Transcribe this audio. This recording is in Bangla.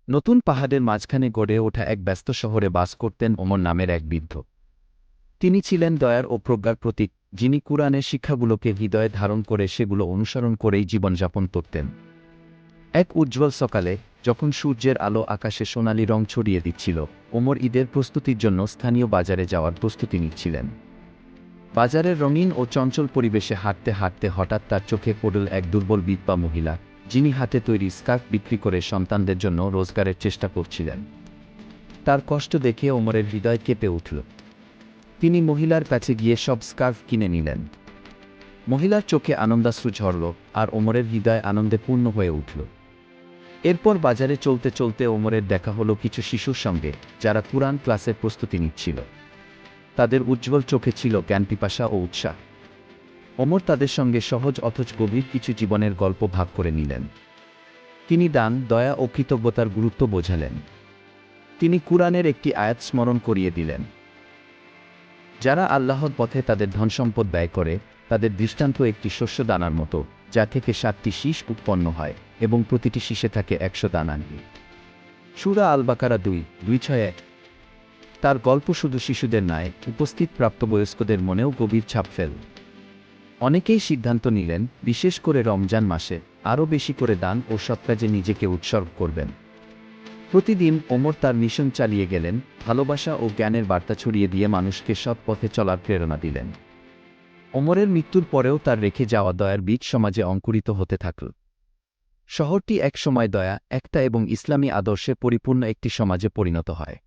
নতুন পাহাড়ের মাঝখানে গড়ে ওঠা এক ব্যস্ত শহরে বাস করতেন ওমর নামের এক বৃদ্ধ। তিনি ছিলেন দয়ার ও প্রজ্ঞার প্রতীক, যিনি কুরআনের শিক্ষাগুলোকে হৃদয়ে ধারণ করে সেগুলো অনুসরণ করেই জীবনযাপন করতেন। এক উজ্জ্বল সকালে, যখন সূর্যের আলো আকাশে সোনালি রং ছড়িয়ে দিচ্ছিল, ওমর ঈদের প্রস্তুতির জন্য স্থানীয় বাজারে যাওয়ার প্রস্তুতি নিচ্ছিলেন। বাজারের রঙিন ও চঞ্চল পরিবেশে হাঁটতে হাঁটতে হঠাৎ তার চোখে পড়ল এক দুর্বল বিধবা মহিলা, যিনি হাতে তৈরি স্কার্ফ বিক্রি করে সন্তানদের জন্য রোজগারের চেষ্টা করছিলেন। তার কষ্ট দেখে ওমরের হৃদয় কেঁপে উঠল। তিনি মহিলার কাছে গিয়ে সব স্কার্ফ কিনে নিলেন। মহিলার চোখে আনন্দাশ্রু ঝরল, আর ওমরের হৃদয় আনন্দে পূর্ণ হয়ে উঠল। এরপর বাজারে চলতে চলতে ওমরের দেখা হলো কিছু শিশুর সঙ্গে, যারা কুরআন ক্লাসের প্রস্তুতি নিচ্ছিল। তাদের উজ্জ্বল চোখে ছিল জ্ঞানপিপাসা ও উৎসাহ। ওমর তাদের সঙ্গে সহজ অথচ গভীর কিছু জীবনের গল্প ভাগ করে নিলেন। তিনি দান, দয়া ও কৃতজ্ঞতার গুরুত্ব বোঝালেন। তিনি কুরআনের একটি আয়াত স্মরণ করিয়ে দিলেন, যারা আল্লাহর পথে তাদের ধনসম্পদ ব্যয় করে, তাদের দৃষ্টান্ত একটি শস্য দানার মতো, যা থেকে 7টি শীষ উৎপন্ন হয় এবং প্রতিটি শীষে থাকে 100 দানা। সূরা আল বাকারা 2:261। তার গল্প শুধু শিশুদের নয়, উপস্থিত প্রাপ্তবয়স্কদের মনেও গভীর ছাপ ফেল। অনেকেই সিদ্ধান্ত নিলেন, বিশেষ করে রমজান মাসে আরও বেশি করে দান ও সৎকাজে নিজেকে উৎসর্গ করবেন। প্রতিদিন ওমর তার মিশন চালিয়ে গেলেন, ভালোবাসা ও জ্ঞানের বার্তা ছড়িয়ে দিয়ে মানুষকে সৎ পথে চলার প্রেরণা দিলেন। ওমরের মৃত্যুর পরেও তার রেখে যাওয়া দয়ার বীজ সমাজে অঙ্কুরিত হতে থাকল। শহরটি এক সময় দয়া, একতা এবং ইসলামী আদর্শে পরিপূর্ণ একটি সমাজে পরিণত হয়।